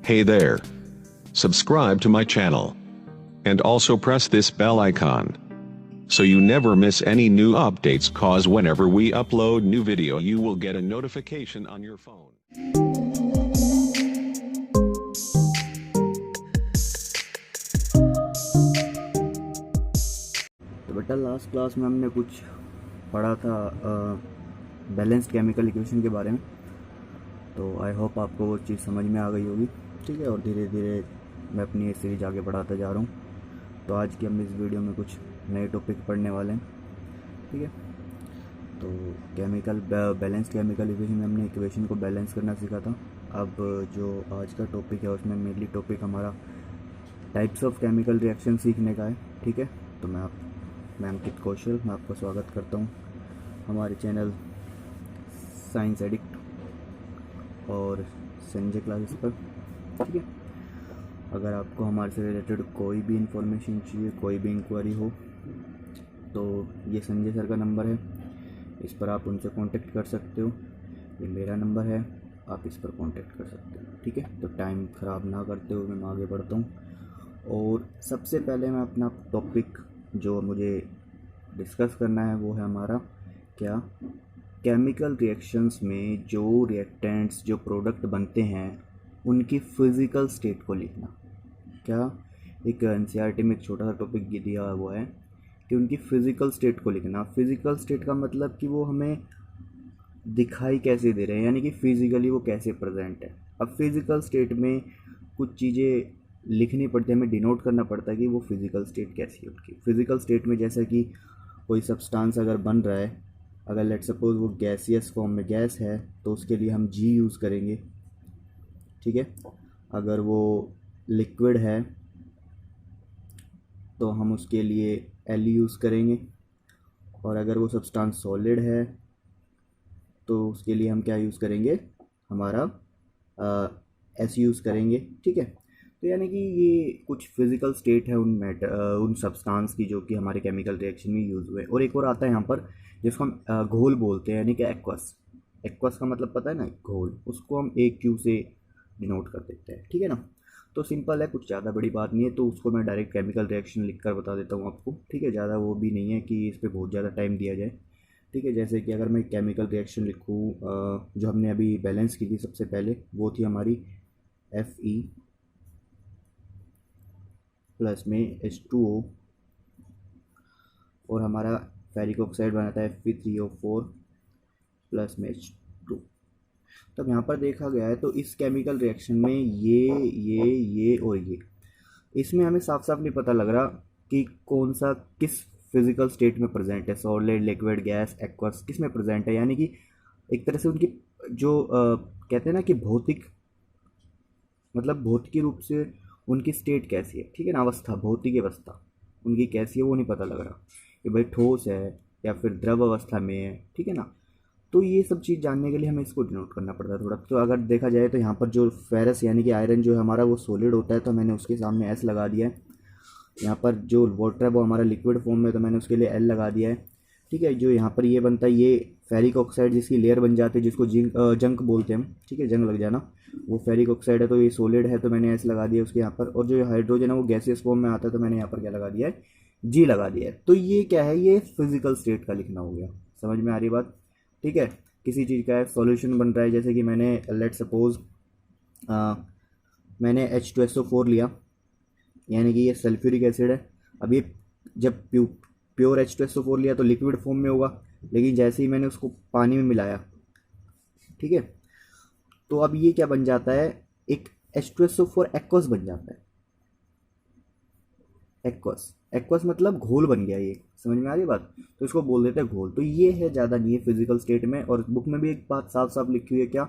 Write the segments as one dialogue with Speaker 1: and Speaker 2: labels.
Speaker 1: Hey there. Subscribe to my channel. And also press this bell icon. So you never miss any new updates, cause whenever we upload new video you will get a notification on your phone.
Speaker 2: तो बेटा last class में हमने कुछ पढ़ा था balanced chemical equation के बारे में। तो आई होप आपको वो चीज़ समझ में आ गई होगी। ठीक है, और धीरे धीरे मैं अपनी ये सीरीज आगे बढ़ाता जा रहा हूँ। तो आज की हम इस वीडियो में कुछ नए टॉपिक पढ़ने वाले हैं। ठीक है, तो केमिकल बैलेंस्ड केमिकल इक्वेशन में हमने इक्वेशन को बैलेंस करना सीखा था। अब जो आज का टॉपिक है उसमें मेनली टॉपिक हमारा टाइप्स ऑफ केमिकल रिएक्शन सीखने का है। ठीक है, तो मैं अंकित कौशल, मैं आपका स्वागत करता हूँ हमारे चैनल साइंस एडिक्ट और संजय क्लासेस पर। ठीक है, अगर आपको हमारे से रिलेटेड कोई भी इंफॉर्मेशन चाहिए, कोई भी इंक्वायरी हो, तो ये संजय सर का नंबर है, इस पर आप उनसे कांटेक्ट कर सकते हो। ये मेरा नंबर है, आप इस पर कांटेक्ट कर सकते हो। ठीक है, तो टाइम ख़राब ना करते हुए मैं आगे बढ़ता हूँ। और सबसे पहले मैं अपना टॉपिक जो मुझे डिस्कस करना है वो है हमारा क्या, केमिकल रिएक्शंस में जो रिएक्टेंट्स, जो प्रोडक्ट बनते हैं, उनकी फ़िज़िकल स्टेट को लिखना। क्या एक एनसीईआरटी में एक छोटा सा टॉपिक दिया हुआ है कि उनकी फ़िज़िकल स्टेट को लिखना। फ़िज़िकल स्टेट का मतलब कि वो हमें दिखाई कैसे दे रहे हैं, यानी कि फ़िज़िकली वो कैसे प्रेजेंट है। अब फ़िज़िकल स्टेट में कुछ चीज़ें लिखनी पड़ती है, हमें डिनोट करना पड़ता है कि वो फ़िज़िकल स्टेट कैसी है उनकी। फ़िज़िकल स्टेट में जैसे कि कोई सब्सटेंस अगर बन रहा है, अगर लेट सपोज वो गैसियस फॉर्म में गैस है तो उसके लिए हम जी यूज़ करेंगे। ठीक है, अगर वो लिक्विड है तो हम उसके लिए एल यूज़ करेंगे, और अगर वो सब्सटेंस सॉलिड है तो उसके लिए हम क्या यूज़ करेंगे, हमारा एस यूज़ करेंगे। ठीक है, तो यानी कि ये कुछ फिज़िकल स्टेट है उन सब्सटेंस की जो कि हमारे केमिकल रिएक्शन में यूज़ हुए। और एक और आता है यहाँ पर जिसको हम घोल बोलते हैं, यानी कि एक्वस। एक्वस का मतलब पता है ना, घोल, उसको हम एक क्यू से डिनोट कर देते हैं। ठीक है ना, तो सिंपल है, कुछ ज़्यादा बड़ी बात नहीं है। तो उसको मैं डायरेक्ट केमिकल रिएक्शन लिख कर बता देता हूँ आपको। ठीक है, ज़्यादा वो भी नहीं है कि इस पर बहुत ज़्यादा टाइम दिया जाए। ठीक है, जैसे कि अगर मैं केमिकल रिएक्शन लिखूँ जो हमने अभी बैलेंस की थी सबसे पहले, वो थी हमारी Fe प्लस में H2O, और हमारा फेरिक ऑक्साइड बनाता है Fe3O4 प्लस में H2। तब यहाँ पर देखा गया है तो इस केमिकल रिएक्शन में ये और ये, इसमें हमें साफ साफ नहीं पता लग रहा कि कौन सा किस फिजिकल स्टेट में प्रेजेंट है, सॉलिड, लिक्विड, गैस, एक्वस, किस में प्रेजेंट है। यानी कि एक तरह से उनकी जो कहते हैं ना कि भौतिक, मतलब भौतिक रूप से उनकी स्टेट कैसी है। ठीक है ना, अवस्था, भौतिक अवस्था उनकी कैसी है वो नहीं पता लग रहा कि भाई ठोस है या फिर द्रव अवस्था में है। ठीक है ना, तो ये सब चीज़ जानने के लिए हमें इसको डिनोट करना पड़ता है थोड़ा। तो अगर देखा जाए तो यहाँ पर जो फेरस यानी कि आयरन जो है हमारा वो सॉलिड होता है, तो मैंने उसके सामने एस लगा दिया है। यहाँ पर जो वाटर है वो हमारा लिक्विड फॉर्म में, तो मैंने उसके लिए एल लगा दिया है। ठीक है, जो यहाँ पर ये बनता है ये फेरिक ऑक्साइड जिसकी लेयर बन जाती है, जिसको जंक बोलते हैं हम। ठीक है, जंग लग जाना, वो फेरिक ऑक्साइड है, तो ये सॉलिड है, तो मैंने एस लगा दिया उसके यहाँ पर। और जो हाइड्रोजन है वो गैसियस फॉर्म में आता है, तो मैंने यहाँ पर क्या लगा दिया है, जी लगा दिया है। तो ये क्या है, ये फिजिकल स्टेट का लिखना हो गया। समझ में आ रही बात। ठीक है, किसी चीज़ का सॉल्यूशन बन रहा है, जैसे कि मैंने लेट सपोज मैंने H2SO4 लिया, यानी कि ये सल्फ्यूरिक एसिड है। अब ये जब प्योर H2SO4 लिया तो लिक्विड फॉर्म में होगा, लेकिन जैसे ही मैंने उसको पानी में मिलाया, ठीक है, तो अब ये क्या बन जाता है, एक H2SO4 एक्वस बन जाता है। एक्वस, एक्वस मतलब घोल बन गया ये। समझ में आ रही बात, तो इसको बोल देते हैं घोल। तो ये है, ज़्यादा नहीं है फिजिकल स्टेट में। और बुक में भी एक बात साफ साफ लिखी हुई है क्या,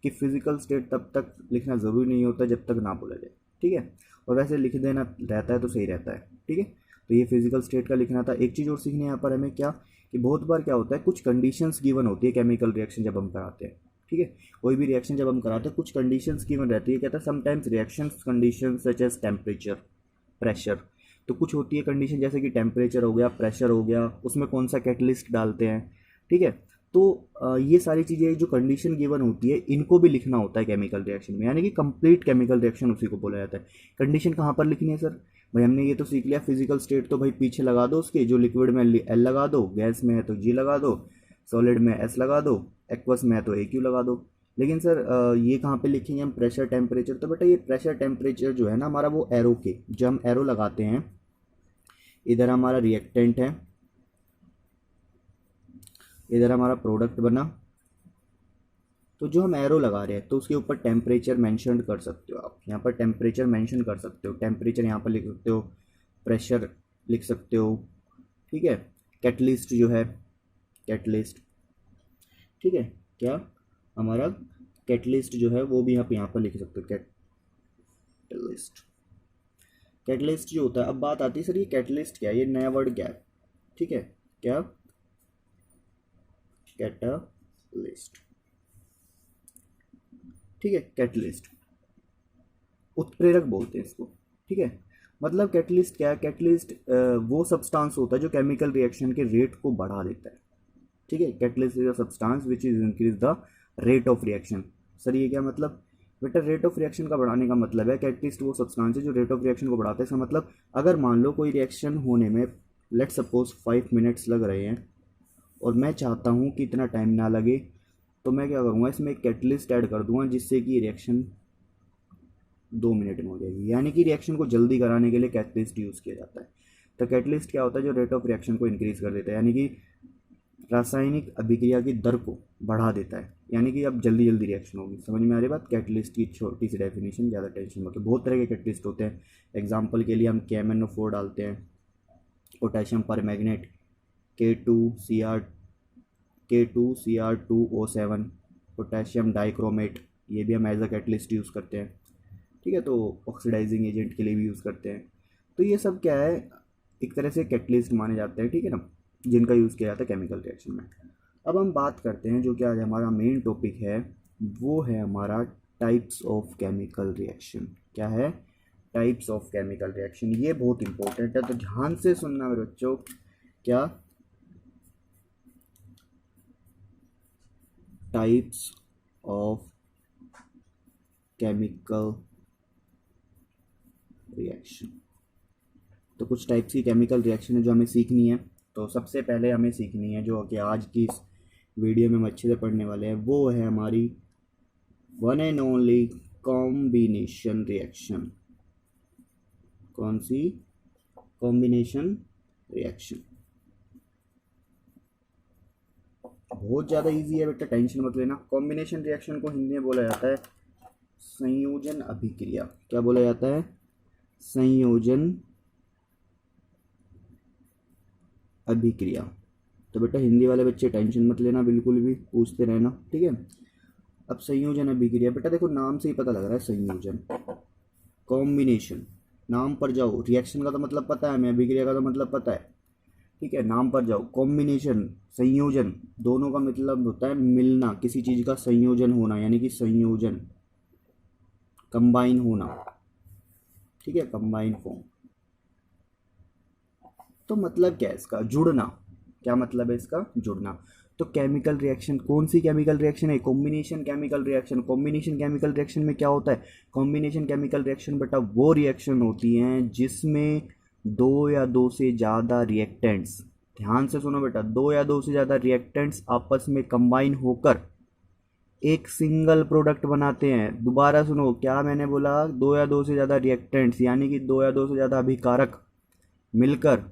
Speaker 2: कि फिजिकल स्टेट तब तक लिखना ज़रूरी नहीं होता जब तक ना बोला जाए। ठीक है, और वैसे लिख देना रहता है तो सही रहता है। ठीक है, तो ये फिजिकल स्टेट का लिखना था। एक चीज़ और सीखने यहाँ पर हमें क्या, कि बहुत बार क्या होता है, कुछ कंडीशंस गिवन होती है केमिकल रिएक्शन जब हम कराते हैं। ठीक है, कोई भी रिएक्शन जब हम कराते हैं कुछ कंडीशंस गिवन रहती है। कहता है sometimes reactions condition such as temperature, pressure. तो कुछ होती है कंडीशन जैसे कि टेम्परेचर हो गया, प्रेशर हो गया, उसमें कौन सा कैटलिस्ट डालते हैं। ठीक है, तो ये सारी चीज़ें जो कंडीशन गिवन होती है इनको भी लिखना होता है केमिकल रिएक्शन में, यानी कि कंप्लीट केमिकल रिएक्शन उसी को बोला जाता है। कंडीशन कहाँ पर लिखनी है सर? भाई हमने ये तो सीख लिया फिजिकल स्टेट, तो भाई पीछे लगा दो उसके, जो लिक्विड में एल लगा दो, गैस में है तो जी लगा दो, सॉलिड में एस लगा दो, एक्वस में है तो ए क्यू लगा दो। लेकिन सर ये कहाँ पे लिखेंगे हम? Pressure temperature. तो बेटा ये प्रेशर टेम्परेचर जो है ना हमारा, वो एरो के, जब हम एरो लगाते हैं, इधर हमारा रिएक्टेंट है, इधर हमारा प्रोडक्ट बना, तो जो हम एरो लगा रहे हैं तो उसके ऊपर टेम्परेचर मेंशन कर सकते हो आप। यहाँ पर टेम्परेचर मेंशन कर सकते हो, टेम्परेचर यहाँ पर लिख सकते हो, प्रेशर लिख सकते हो, ठीक है। कैटलिस्ट जो है, कैटलिस्ट, ठीक है, क्या हमारा कैटलिस्ट जो है वो भी आप यहाँ पर लिख सकते हो, कैटलिस्ट। कैटलिस्ट जो होता है, अब बात आती है सर ये कैटलिस्ट क्या है, ये नया वर्ड क्या है, ठीक है, क्या? कैटलिस्ट, ठीक है, कैटलिस्ट उत्प्रेरक बोलते हैं इसको, ठीक है। मतलब कैटलिस्ट क्या है? कैटलिस्ट वो सब्सटेंस होता है जो केमिकल रिएक्शन के रेट को बढ़ा देता है, ठीक है। Catalyst is a substance which is increase the rate of reaction. Sir ये क्या मतलब? बेटा रेट ऑफ रिएक्शन का बढ़ाने का मतलब है कैटलिस्ट वो सब्सटेंस है जो रेट ऑफ रिएक्शन को बढ़ाता है। इसका मतलब अगर मान लो कोई रिएक्शन होने में लेट सपोज 5 मिनट्स लग रहे हैं और मैं चाहता हूँ कि इतना टाइम ना लगे, तो मैं क्या करूँगा, इसमें एक कैटलिस्ट ऐड कर दूंगा जिससे कि रिएक्शन 2 मिनट में हो जाएगी। यानी कि रिएक्शन को जल्दी कराने के लिए कैटलिस्ट यूज़ किया जाता है। तो कैटलिस्ट क्या होता है? जो रेट ऑफ रिएक्शन को इंक्रीज कर देता है, यानी कि रासायनिक अभिक्रिया की दर को बढ़ा देता है, यानी कि अब जल्दी जल्दी रिएक्शन होगी। समझ में आ रही बात? कैटलिस्ट की छोटी सी डेफिनेशन, ज़्यादा टेंशन मत लो। बहुत तरह के कैटलिस्ट होते हैं। एग्जाम्पल के लिए हम KMnO4 डालते हैं, potassium permanganate, K2Cr2O7, potassium dichromate, ये भी हम एज अ कैटलिस्ट यूज़ करते हैं, ठीक है। तो ऑक्सीडाइजिंग एजेंट के लिए भी यूज़ करते हैं। तो ये सब क्या है, एक तरह से कैटलिस्ट माने जाते हैं, ठीक है ना, जिनका यूज़ किया जाता है केमिकल रिएक्शन में। अब हम बात करते हैं जो कि आज हमारा मेन टॉपिक है, वो है हमारा टाइप्स ऑफ केमिकल रिएक्शन। क्या है? Types of chemical reaction. ये बहुत इंपॉर्टेंट है, तो ध्यान से सुनना मेरे बच्चों। क्या? Types of chemical reaction. तो कुछ टाइप्स की केमिकल रिएक्शन है जो हमें सीखनी है। तो सबसे पहले हमें सीखनी है, जो कि आज की इस वीडियो में हम अच्छे से पढ़ने वाले हैं, वो है हमारी one and only combination reaction. कौन सी? Combination reaction. बहुत ज़्यादा इजी है बेटा, टेंशन मत लेना। कॉम्बिनेशन रिएक्शन को हिंदी में बोला जाता है संयोजन अभिक्रिया। क्या बोला जाता है? संयोजन अभिक्रिया। तो बेटा हिंदी वाले बच्चे टेंशन मत लेना, बिल्कुल भी पूछते रहना, ठीक है। अब संयोजन अभिक्रिया, बेटा देखो नाम से ही पता लग रहा है संयोजन, कॉम्बिनेशन, नाम पर जाओ। रिएक्शन का तो मतलब पता है हमें, अभिक्रिया का तो मतलब पता है, ठीक है। नाम पर जाओ। कॉम्बिनेशन, संयोजन, दोनों का मतलब होता है मिलना, किसी चीज़ का संयोजन होना, यानी कि संयोजन, कंबाइन होना, ठीक है, कंबाइन फॉर्म। तो मतलब क्या है इसका? जुड़ना। क्या मतलब है इसका? जुड़ना। तो केमिकल रिएक्शन, कौन सी केमिकल रिएक्शन है? Combination chemical reaction. Combination chemical reaction में क्या होता है? कॉम्बिनेशन केमिकल रिएक्शन बेटा वो रिएक्शन होती हैं जिसमें 2 या 2 से ज़्यादा रिएक्टेंट्स, ध्यान से सुनो बेटा, 2 या 2 से ज़्यादा रिएक्टेंट्स आपस में कंबाइन होकर एक सिंगल प्रोडक्ट बनाते हैं। दोबारा सुनो, क्या मैंने बोला? 2 या 2 से ज़्यादा रिएक्टेंट्स, यानी कि 2 या 2 से ज़्यादा अभिकारक मिलकर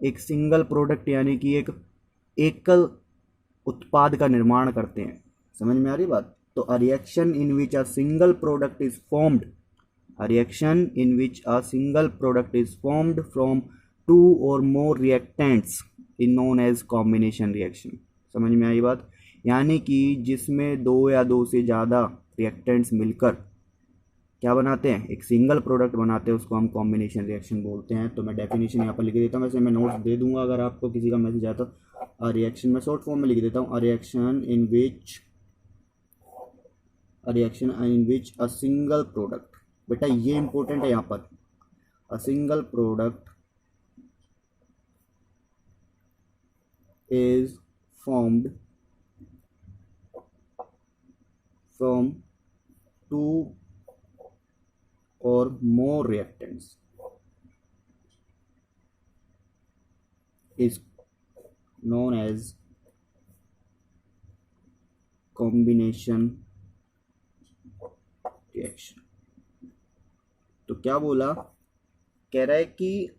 Speaker 2: एक सिंगल प्रोडक्ट, यानी कि एक एकल उत्पाद का निर्माण करते हैं। समझ में आ रही बात? तो a reaction in which a single product is formed, a reaction in which a single product is formed from 2 or more reactants in known as combination reaction. समझ में आई बात? यानी कि जिसमें 2 या 2 से ज़्यादा रिएक्टेंट्स मिलकर क्या बनाते हैं? एक सिंगल प्रोडक्ट बनाते हैं, उसको हम कॉम्बिनेशन रिएक्शन बोलते हैं। तो मैं डेफिनेशन यहाँ पर लिख देता हूँ, वैसे मैं नोट्स दे दूंगा अगर आपको किसी का मैसेज आता तो। अ रिएक्शन, मैं शॉर्ट फॉर्म में लिख देता हूँ, a reaction in which a single product, बेटा ये इंपॉर्टेंट है यहाँ पर, a single product is formed from two or more reactants is known as combination reaction। तो क्या बोला, कह रहा है कि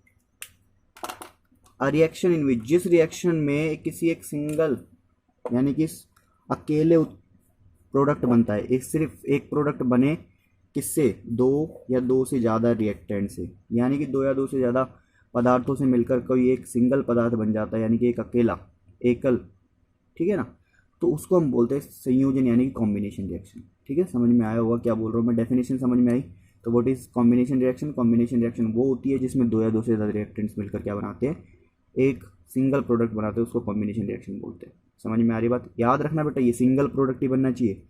Speaker 2: अ रिएक्शन इन विच, जिस रिएक्शन में किसी एक सिंगल यानी कि अकेले प्रोडक्ट बनता है, एक सिर्फ एक प्रोडक्ट बने किससे, दो या दो से ज़्यादा रिएक्टेंट से, यानी कि दो या दो से ज़्यादा पदार्थों से मिलकर कोई एक सिंगल पदार्थ बन जाता है, यानी कि एक अकेला एकल, ठीक है ना। तो उसको हम बोलते हैं संयोजन यानी कि कॉम्बिनेशन रिएक्शन। ठीक है, समझ में आया होगा क्या बोल रहा हूँ मैं, डेफिनेशन समझ में आई। तो what is combination reaction? Combination reaction वो होती है जिसमें दो या दो से ज़्यादा रिएक्टेंट्स मिलकर क्या बनाते हैं, एक सिंगल प्रोडक्ट बनाते हैं, उसको कॉम्बिनेशन रिएक्शन बोलते हैं। समझ में आ रही बात? याद रखना बेटा, ये सिंगल प्रोडक्ट ही बनना चाहिए,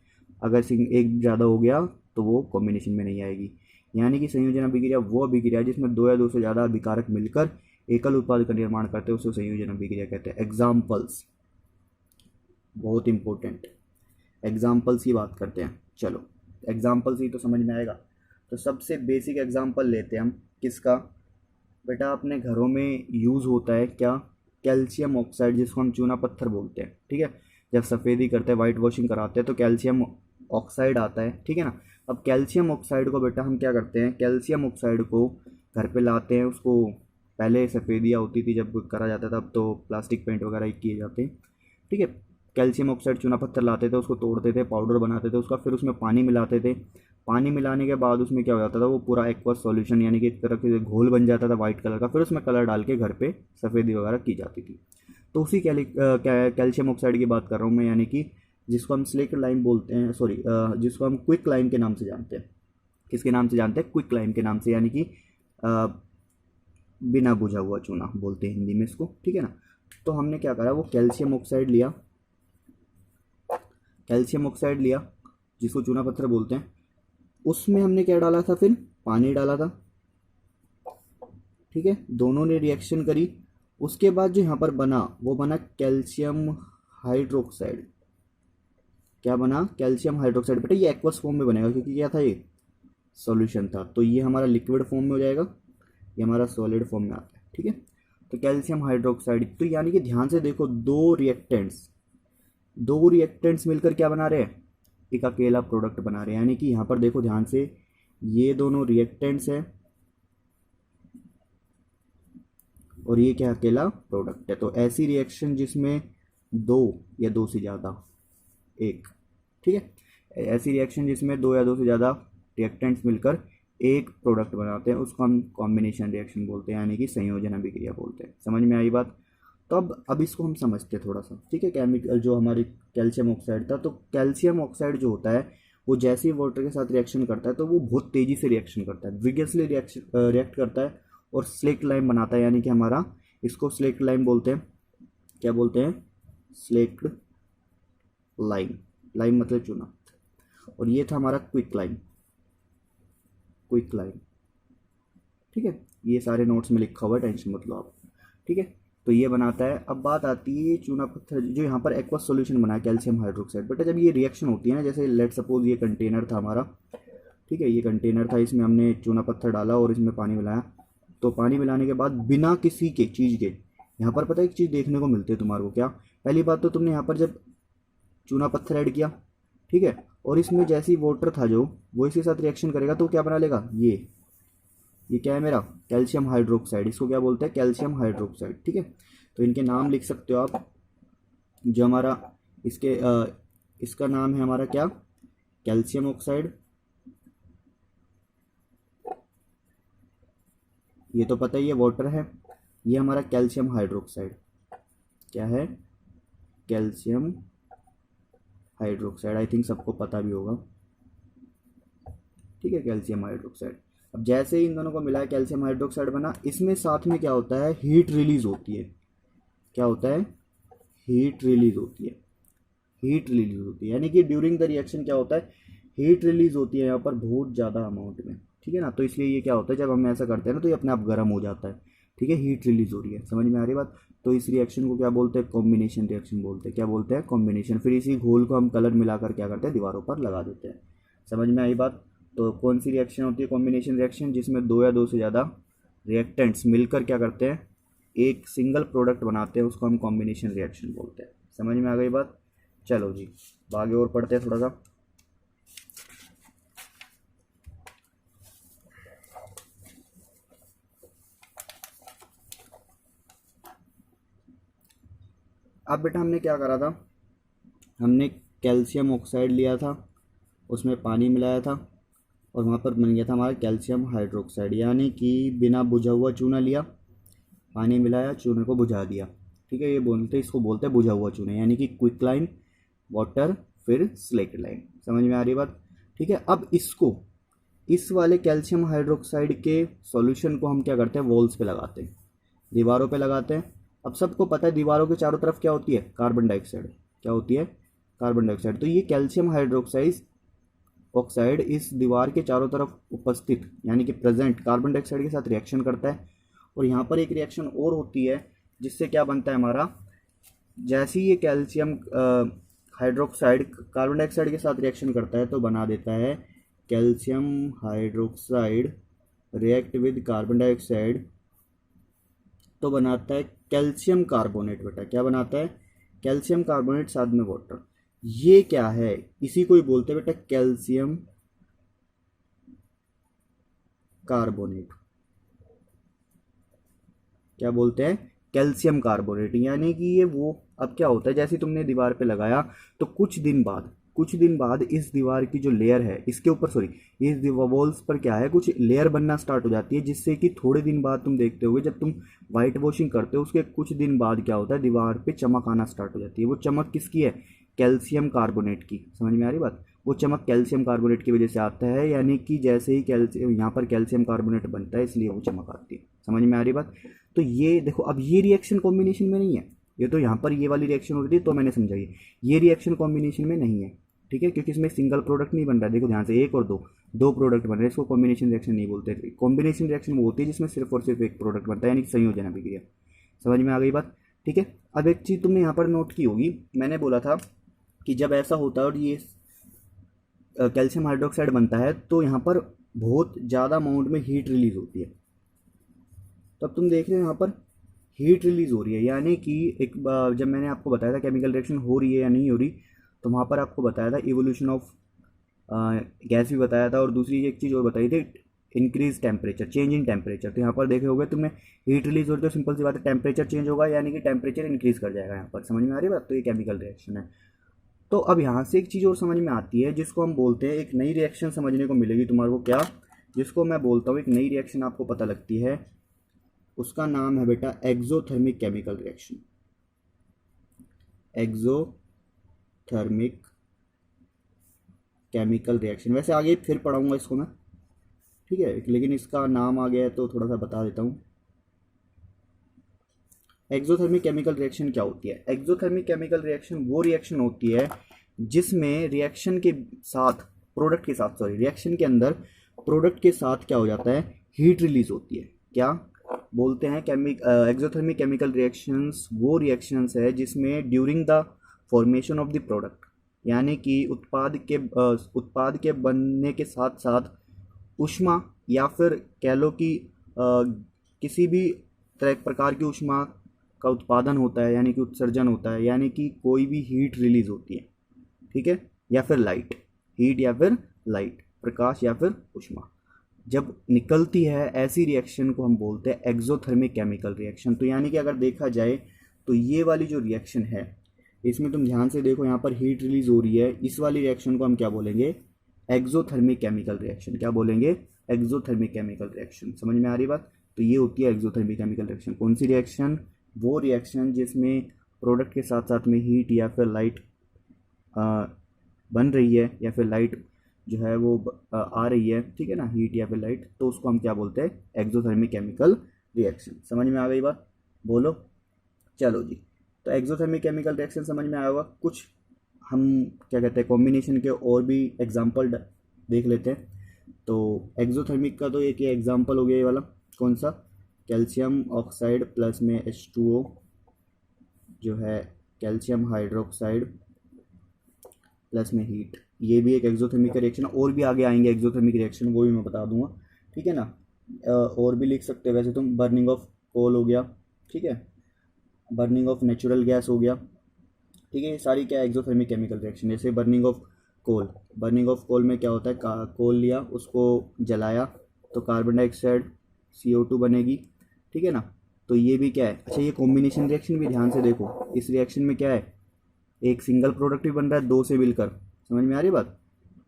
Speaker 2: अगर एक ज़्यादा हो गया तो वो कॉम्बिनेशन में नहीं आएगी। यानी कि संयोजन अभिक्रिया वो अभिक्रिया जिसमें दो या दो से ज़्यादा अभिकारक मिलकर एकल उत्पाद का निर्माण करते हैं, उसे संयोजन अभिक्रिया कहते हैं। एग्जाम्पल्स बहुत इंपॉर्टेंट, एग्जाम्पल्स की बात करते हैं। चलो एग्जाम्पल्स ही तो समझ में आएगा। तो सबसे बेसिक एग्जाम्पल लेते हैं हम, किसका बेटा, अपने घरों में यूज़ होता है क्या, कैल्शियम ऑक्साइड, जिसको हम चूना पत्थर बोलते हैं। ठीक है, जब सफ़ेदी करते हैं, वाइट वॉशिंग कराते हैं तो कैल्शियम ऑक्साइड आता है, ठीक है ना। अब कैल्शियम ऑक्साइड को बेटा हम क्या करते हैं, कैल्शियम ऑक्साइड को घर पे लाते हैं, उसको पहले सफ़ेदियाँ होती थी जब करा जाता था, अब तो प्लास्टिक पेंट वगैरह किए जाते हैं। ठीक है, कैल्शियम ऑक्साइड चूना पत्थर लाते थे, उसको तोड़ते थे, पाउडर बनाते थे उसका, फिर उसमें पानी मिलाते थे। पानी मिलाने के बाद उसमें क्या हो जाता था, वो पूरा एक्वस सॉल्यूशन यानी कि एक तरह के घोल बन जाता था वाइट कलर का, फिर उसमें कलर डाल के घर पे सफ़ेदी वगैरह की जाती थी। तो उसी कैल्शियम ऑक्साइड की बात कर रहा हूँ मैं, यानी कि जिसको हम स्लेक्ट लाइम बोलते हैं, सॉरी जिसको हम क्विक लाइम के नाम से जानते हैं। किसके नाम से जानते हैं? क्विक लाइम के नाम से, यानी कि बिना बुझा हुआ चूना बोलते हैं हिंदी में इसको, ठीक है ना। तो हमने क्या करा, वो कैल्शियम ऑक्साइड लिया, कैल्शियम ऑक्साइड लिया जिसको चूना पत्थर बोलते हैं, उसमें हमने क्या डाला था, फिर पानी डाला था। ठीक है, दोनों ने रिएक्शन करी, उसके बाद जो यहाँ पर बना वो बना कैल्शियम हाइड्रोक्साइड। क्या बना? Calcium hydroxide. बेटा ये एक्वस फॉर्म में बनेगा क्योंकि क्या था, ये सॉल्यूशन था, तो ये हमारा लिक्विड फॉर्म में हो जाएगा, ये हमारा सॉलिड फॉर्म में आता है। ठीक है, तो कैल्शियम हाइड्रोक्साइड, तो यानी कि ध्यान से देखो, दो रिएक्टेंट्स मिलकर क्या बना रहे हैं, एक अकेला प्रोडक्ट बना रहे हैं। यानी कि यहाँ पर देखो ध्यान से, ये दोनों रिएक्टेंट्स है और ये क्या, अकेला प्रोडक्ट है। तो ऐसी रिएक्शन जिसमें दो या दो से ज़्यादा, एक, ठीक है, ऐसी रिएक्शन जिसमें दो या दो से ज़्यादा रिएक्टेंट्स मिलकर एक प्रोडक्ट बनाते हैं, उसको हम कॉम्बिनेशन रिएक्शन बोलते हैं, यानी कि संयोजन अभिक्रिया बोलते हैं। समझ में आई बात? तो अब इसको हम समझते हैं थोड़ा सा। ठीक है, केमिकल जो हमारी कैल्शियम ऑक्साइड था, तो कैल्शियम ऑक्साइड जो होता है वो जैसे ही वाटर के साथ रिएक्शन करता है तो वो बहुत तेज़ी से रिएक्शन करता है, विगसली रिएक्ट करता है और स्लेक्ट लाइम बनाता है। यानी कि हमारा इसको स्लेक्ट लाइम बोलते हैं। क्या बोलते हैं? स्लेक्ट लाइम, लाइम मतलब चूना। और ये था हमारा क्विक लाइम, क्विक लाइम। ठीक है, ये सारे नोट्स में लिखा हुआ है, टेंशन मत लो आप। ठीक है, तो ये बनाता है। अब बात आती है चूना पत्थर जो यहाँ पर एक्वस सॉल्यूशन बना है कैल्शियम हाइड्रोक्साइड। बेटा जब ये रिएक्शन होती है ना, जैसे लेट सपोज ये कंटेनर था हमारा, ठीक है, ये कंटेनर था, इसमें हमने चूना पत्थर डाला और इसमें पानी मिलाया। तो पानी मिलाने के बाद बिना किसी के चीज़ के, यहाँ पर पता है एक चीज़ देखने को मिलती है तुम्हारे को, क्या? पहली बात तो तुमने यहाँ पर जब चूना पत्थर ऐड किया, ठीक है, और इसमें जैसी वाटर था जो वो इसके साथ रिएक्शन करेगा तो क्या बना लेगा, ये क्या है मेरा, कैल्शियम हाइड्रोक्साइड। इसको क्या बोलते हैं? Calcium hydroxide. ठीक है, तो इनके नाम लिख सकते हो आप। जो हमारा इसका नाम है हमारा क्या, कैल्शियम ऑक्साइड। ये तो पता ही है वाटर है। ये हमारा कैल्शियम हाइड्रोक्साइड, क्या है? Calcium hydroxide. आई थिंक सबको पता भी होगा। ठीक है, कैल्शियम हाइड्रोक्साइड। अब जैसे ही इन दोनों को मिलाया कैल्शियम हाइड्रोक्साइड बना, इसमें साथ में क्या होता है, हीट रिलीज होती है। क्या होता है? हीट रिलीज होती है। हीट रिलीज होती है, यानी कि ड्यूरिंग द रिएक्शन क्या होता है, हीट रिलीज होती है यहाँ पर बहुत ज़्यादा अमाउंट में। ठीक है ना, तो इसलिए ये क्या होता है, जब हम ऐसा करते हैं ना तो ये अपने आप गर्म हो जाता है। ठीक है, हीट रिलीज हो रही है। समझ में आ रही बात? तो इस रिएक्शन को क्या बोलते हैं? कॉम्बिनेशन रिएक्शन बोलते हैं। क्या बोलते हैं? कॉम्बिनेशन। फिर इसी घोल को हम कलर मिलाकर क्या करते हैं? दीवारों पर लगा देते हैं। समझ में आई बात? तो कौन सी रिएक्शन होती है? कॉम्बिनेशन रिएक्शन, जिसमें दो या दो से ज़्यादा रिएक्टेंट्स मिलकर क्या करते हैं? एक सिंगल प्रोडक्ट बनाते हैं, उसको हम कॉम्बिनेशन रिएक्शन बोलते हैं। समझ में आ गई बात? चलो जी, आगे और पढ़ते हैं थोड़ा सा। अब बेटा हमने क्या करा था? हमने कैल्शियम ऑक्साइड लिया था, उसमें पानी मिलाया था, और वहाँ पर बन गया था हमारा कैल्शियम हाइड्रोक्साइड। यानी कि बिना बुझा हुआ चूना लिया, पानी मिलाया, चूने को बुझा दिया। ठीक है, ये बोलते, इसको बोलते हैं बुझा हुआ चूना, यानी कि क्विक लाइन वाटर फिर स्लेट लाइन। समझ में आ रही बात? ठीक है, अब इसको, इस वाले कैल्शियम हाइड्रोक्साइड के सॉल्यूशन को हम क्या करते हैं? वॉल्स पे लगाते हैं, दीवारों पे लगाते हैं। अब सबको पता है दीवारों के चारों तरफ क्या होती है? Carbon dioxide. क्या होती है? Carbon dioxide. तो ये कैल्शियम हाइड्रोक्साइड ऑक्साइड इस दीवार के चारों तरफ उपस्थित, यानी कि प्रेजेंट कार्बन डाइऑक्साइड के साथ रिएक्शन करता है। और यहाँ पर एक रिएक्शन और होती है, जिससे क्या बनता है हमारा? जैसे ही ये कैल्शियम हाइड्रोक्साइड कार्बन डाइऑक्साइड के साथ रिएक्शन करता है तो बना देता है calcium hydroxide react with carbon dioxide, तो बनाता है कैल्शियम कार्बोनेट। बेटा क्या बनाता है? कैल्शियम कार्बोनेट साथ में वाटर। ये क्या है? इसी को ही बोलते हैं बेटा कैल्शियम कार्बोनेट। क्या बोलते हैं? Calcium carbonate. यानी कि ये वो, अब क्या होता है, जैसे तुमने दीवार पे लगाया तो कुछ दिन बाद इस दीवार की जो लेयर है, इसके ऊपर सॉरी, इस वॉल्स पर क्या है, कुछ लेयर बनना स्टार्ट हो जाती है, जिससे कि थोड़े दिन बाद तुम देखते होगे जब तुम वाइट वॉशिंग करते हो, उसके कुछ दिन बाद क्या होता है? दीवार पे चमक आना स्टार्ट हो जाती है। वो चमक किसकी है? कैल्शियम कार्बोनेट की। समझ में आ रही बात? वो चमक कैल्शियम कार्बोनेट की वजह से आता है, यानी कि जैसे ही कैल्शियम, यहाँ पर कैल्शियम कार्बोनेट बनता है, इसलिए वो चमक आती है। समझ में आ रही बात? तो ये देखो, अब ये रिएक्शन कॉम्बिनेशन में नहीं है, ये तो यहाँ पर ये वाली रिएक्शन हो रही थी तो मैंने समझाई, ये रिएक्शन कॉम्बिनेशन में नहीं है। ठीक है, क्योंकि इसमें सिंगल प्रोडक्ट नहीं बन रहा है। देखो ध्यान से, एक और दो प्रोडक्ट बन रहे हैं, इसको कॉम्बिनेशन रिएक्शन नहीं बोलते। कॉम्बिनेशन रिएक्शन वो होती है जिसमें सिर्फ और सिर्फ एक प्रोडक्ट बनता है, यानी कि संयोजन अभिक्रिया। समझ में आ गई बात? ठीक है, अब एक चीज़ तुमने यहाँ पर नोट की होगी, मैंने बोला था कि जब ऐसा होता है और ये कैल्शियम हाइड्रोक्साइड बनता है तो यहाँ पर बहुत ज़्यादा अमाउंट में हीट रिलीज होती है। तो अब तुम देख रहे हो यहाँ पर हीट रिलीज हो रही है, यानी कि एक जब मैंने आपको बताया था केमिकल रिएक्शन हो रही है या नहीं हो रही, तो वहाँ पर आपको बताया था इवोल्यूशन ऑफ गैस भी बताया था, और दूसरी एक चीज़ और बताई थी, increase temperature, change in temperature. तो यहाँ पर देखे होगे तुमने, हीट रिलीज हो रही, तो सिंपल सी बात है टेम्परेचर चेंज होगा, यानी कि टेम्परेचर इंक्रीज कर जाएगा यहाँ पर। समझ में आ रही बात? तो ये केमिकल रिएक्शन है। तो अब यहाँ से एक चीज़ और समझ में आती है, जिसको हम बोलते हैं, एक नई रिएक्शन समझने को मिलेगी तुम्हारे को। क्या? जिसको मैं बोलता हूँ एक नई रिएक्शन आपको पता लगती है, उसका नाम है बेटा exothermic chemical reaction. Exothermic chemical reaction, वैसे आगे फिर पढ़ाऊंगा इसको मैं, ठीक है, लेकिन इसका नाम आ गया है तो थोड़ा सा बता देता हूँ। एक्सोथर्मिक केमिकल रिएक्शन क्या होती है? एक्सोथर्मिक केमिकल रिएक्शन वो रिएक्शन होती है जिसमें रिएक्शन के साथ, प्रोडक्ट के साथ, सॉरी, रिएक्शन के अंदर प्रोडक्ट के साथ क्या हो जाता है? हीट रिलीज होती है। क्या बोलते हैं? एक्सोथर्मिक केमिकल रिएक्शंस वो रिएक्शंस है जिसमें during the formation of the product, यानी कि उत्पाद के बनने के साथ साथ ऊष्मा, या फिर कह लो कि किसी भी तरह प्रकार की ऊष्मा का उत्पादन होता है, यानी कि उत्सर्जन होता है, यानी कि कोई भी हीट रिलीज होती है। ठीक है, या फिर लाइट, हीट या फिर लाइट, प्रकाश या फिर ऊष्मा जब निकलती है, ऐसी रिएक्शन को हम बोलते हैं एक्सोथर्मिक केमिकल रिएक्शन। तो यानी कि अगर देखा जाए तो ये वाली जो रिएक्शन है, इसमें तुम ध्यान से देखो, यहाँ पर हीट रिलीज हो रही है, इस वाली रिएक्शन को हम क्या बोलेंगे? Exothermic chemical reaction. क्या बोलेंगे? Exothermic chemical reaction. समझ में आ रही बात? तो ये होती है एक्सोथर्मिक केमिकल रिएक्शन। कौन सी रिएक्शन? वो रिएक्शन जिसमें प्रोडक्ट के साथ साथ में हीट या फिर लाइट बन रही है, या फिर लाइट जो है वो आ रही है, ठीक है ना, हीट या फिर लाइट, तो उसको हम क्या बोलते हैं? Exothermic chemical reaction. समझ में आ गई बात? बोलो। चलो जी, तो एक्सोथर्मिक केमिकल रिएक्शन समझ में आया होगा। कुछ हम क्या कहते हैं, कॉम्बिनेशन के और भी एग्जाम्पल देख लेते हैं। तो एक्सोथर्मिक का तो एक ही एग्जाम्पल हो गया ये वाला, कौन सा? कैल्शियम ऑक्साइड प्लस में H2O जो है कैल्शियम हाइड्रोक्साइड प्लस में हीट, ये भी एक एक्सोथर्मिक रिएक्शन। और भी आगे आएंगे एक्सोथर्मिक रिएक्शन, वो भी मैं बता दूंगा, ठीक है ना। और भी लिख सकते हैं वैसे तुम, बर्निंग ऑफ कोल हो गया, ठीक है, बर्निंग ऑफ नेचुरल गैस हो गया, ठीक है। ये सारी क्या एक्सोथर्मिक केमिकल रिएक्शन। जैसे burning of coal, burning of coal में क्या होता है, कोल लिया उसको जलाया तो कार्बन डाइऑक्साइड CO2 बनेगी, ठीक है ना। तो ये भी क्या है, अच्छा ये कॉम्बिनेशन रिएक्शन भी ध्यान से देखो, इस रिएक्शन में क्या है, एक सिंगल प्रोडक्ट भी बन रहा है दो से मिलकर, समझ में आ रही बात,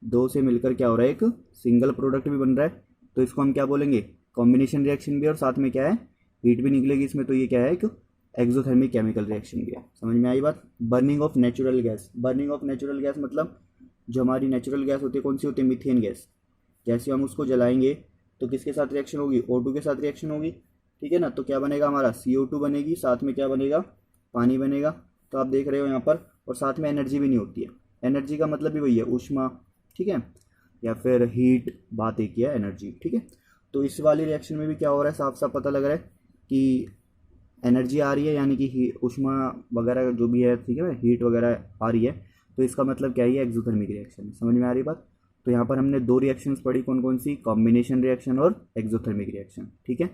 Speaker 2: दो से मिलकर क्या हो रहा है, एक सिंगल प्रोडक्ट भी बन रहा है, तो इसको हम क्या बोलेंगे, कॉम्बिनेशन रिएक्शन भी, और साथ में क्या है, हीट भी निकलेगी इसमें, तो ये क्या है, एक एक्सोथर्मिक केमिकल रिएक्शन भी है। समझ में आई बात। Burning of natural gas, burning of natural gas मतलब जो हमारी नेचुरल गैस होती है, कौन सी होती है, मीथेन गैस। जैसे हम उसको जलाएंगे तो किसके साथ रिएक्शन होगी, O2 के साथ रिएक्शन होगी, ठीक है ना। तो क्या बनेगा हमारा, CO2 बनेगी, साथ में क्या बनेगा, पानी बनेगा। तो आप देख रहे हो यहाँ पर, और साथ में एनर्जी भी नहीं होती है। एनर्जी का मतलब भी वही है, ऊष्मा, ठीक है, या फिर हीट, बात एक ही है, एनर्जी, ठीक है। तो इस वाली रिएक्शन में भी क्या हो रहा है, साफ साफ पता लग रहा है कि एनर्जी आ रही है, यानी कि ऊष्मा वगैरह जो भी है, ठीक है, हीट वगैरह आ रही है। तो इसका मतलब क्या है, ये एक्सोथर्मिक रिएक्शन। समझ में आ रही बात। तो यहाँ पर हमने दो रिएक्शंस पढ़ी, कौन कौन सी, कॉम्बिनेशन रिएक्शन और एक्सोथर्मिक रिएक्शन, ठीक है।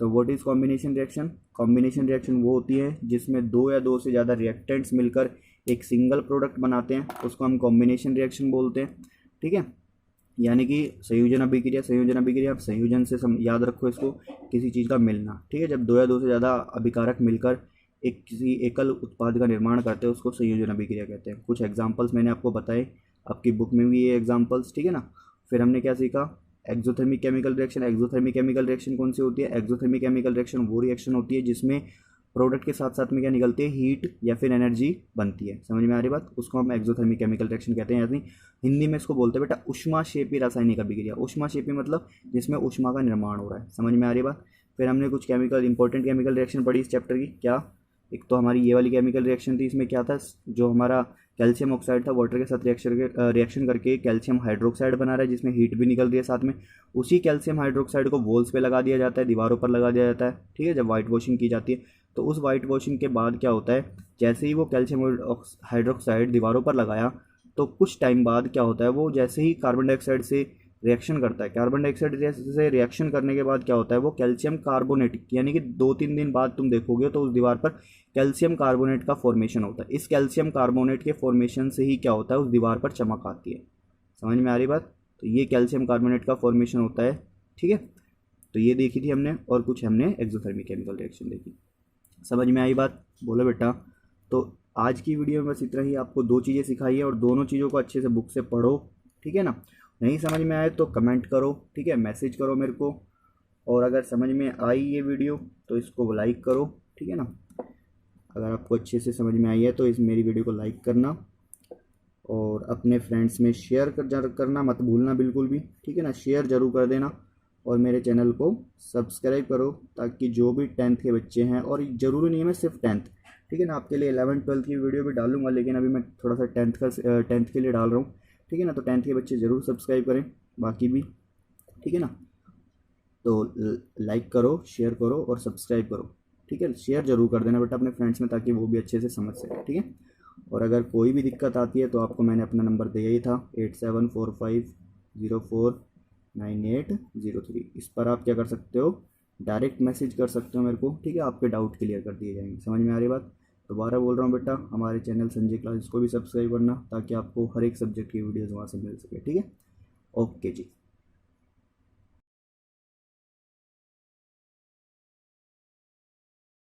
Speaker 2: तो what is combination reaction, combination reaction वो होती है जिसमें दो या दो से ज़्यादा रिएक्टेंट्स मिलकर एक सिंगल प्रोडक्ट बनाते हैं, उसको हम कॉम्बिनेशन रिएक्शन बोलते हैं, ठीक है। यानी कि संयोजन अभिक्रिया, संयोजन अभिक्रिया, संयोजन से याद रखो इसको, किसी चीज़ का मिलना, ठीक है। जब दो या दो से ज़्यादा अभिकारक मिलकर एक किसी एकल उत्पाद का निर्माण करते हैं, उसको संयोजन अभिक्रिया कहते हैं। कुछ एग्जांपल्स मैंने आपको बताए, आपकी बुक में भी ये एग्जांपल्स, ठीक है ना। फिर हमने क्या सीखा, exothermic chemical reaction. Exothermic chemical reaction कौन सी होती है, एक्सोथर्मिक केमिकल रिएक्शन वो रिएक्शन होती है जिसमें प्रोडक्ट के साथ साथ में क्या निकलती है, हीट या फिर एनर्जी बनती है। समझ में आ रही बात, उसको हम एक्सोथर्मिक केमिकल रिएक्शन कहते हैं। यानी हिंदी में इसको बोलते हैं बेटा ऊष्माक्षेपी रासायनिक अभिक्रिया। ऊष्माक्षेपी मतलब जिसमें ऊष्मा का निर्माण हो रहा है। समझ में आ रही बात। फिर हमने कुछ केमिकल, इंपॉर्टेंट केमिकल रिएक्शन पढ़ी इस चैप्टर की। क्या, एक तो हमारी ये वाली केमिकल रिएक्शन थी, इसमें क्या था, जो हमारा कैल्शियम ऑक्साइड था, वाटर के साथ रिएक्शन करके कैल्शियम हाइड्रोक्साइड बना रहा है, जिसमें हीट भी निकल रही है साथ में। उसी कैल्शियम हाइड्रोक्साइड को वॉल्स पे लगा दिया जाता है, दीवारों पर लगा दिया जाता है, ठीक है, जब वाइट वॉशिंग की जाती है। तो उस वाइट वॉशिंग के बाद क्या होता है, जैसे ही वो कैल्शियम हाइड्रोक्साइड दीवारों पर लगाया, तो कुछ टाइम बाद क्या होता है, वो जैसे ही कार्बन डाइऑक्साइड से रिएक्शन करता है, कार्बन डाइऑक्साइड से रिएक्शन करने के बाद क्या होता है, वो कैल्शियम कार्बोनेट, यानी कि 2-3 दिन बाद तुम देखोगे तो उस दीवार पर कैल्शियम कार्बोनेट का फॉर्मेशन होता है। इस कैल्शियम कार्बोनेट के फॉर्मेशन से ही क्या होता है, उस दीवार पर चमक आती है। समझ में आ रही बात। तो ये कैल्शियम कार्बोनेट का फॉर्मेशन होता है, ठीक है। तो ये देखी थी हमने, और कुछ हमने एक्सोथर्मिक केमिकल रिएक्शन देखी। समझ में आई बात, बोलो बेटा। तो आज की वीडियो में बस इतना ही, आपको दो चीज़ें सिखाई है, और दोनों चीज़ों को अच्छे से बुक से पढ़ो, ठीक है ना। नहीं समझ में आए तो कमेंट करो, ठीक है, मैसेज करो मेरे को। और अगर समझ में आई ये वीडियो तो इसको लाइक करो, ठीक है ना। अगर आपको अच्छे से समझ में आई है तो इस मेरी वीडियो को लाइक करना, और अपने फ्रेंड्स में शेयर करना मत भूलना बिल्कुल भी, ठीक है ना, शेयर ज़रूर कर देना। और मेरे चैनल को सब्सक्राइब करो, ताकि जो भी 10th के बच्चे हैं, और ज़रूरी नहीं है मैं सिर्फ 10th, ठीक है ना, आपके लिए 11th 12th की वीडियो भी डालूंगा, लेकिन अभी मैं थोड़ा सा 10th के लिए डाल रहा हूँ, ठीक है ना। तो 10th के बच्चे ज़रूर सब्सक्राइब करें, बाकी भी, ठीक है ना। तो लाइक करो, शेयर करो और सब्सक्राइब करो, ठीक है। शेयर जरूर कर देना बेटा अपने फ्रेंड्स में, ताकि वो भी अच्छे से समझ सके, ठीक है। और अगर कोई भी दिक्कत आती है तो आपको मैंने अपना नंबर दिया ही था, 8745049803। इस पर आप क्या कर सकते हो, डायरेक्ट मैसेज कर सकते हो मेरे को, ठीक है। आपके डाउट क्लियर कर दिए जाएंगे। समझ में आ रही बात। दोबारा बोल रहा हूँ बेटा, हमारे चैनल संजय क्लासेस को भी सब्सक्राइब करना, ताकि आपको हर एक सब्जेक्ट की वीडियोज़ वहाँ से मिल सके, ठीक है। ओके जी।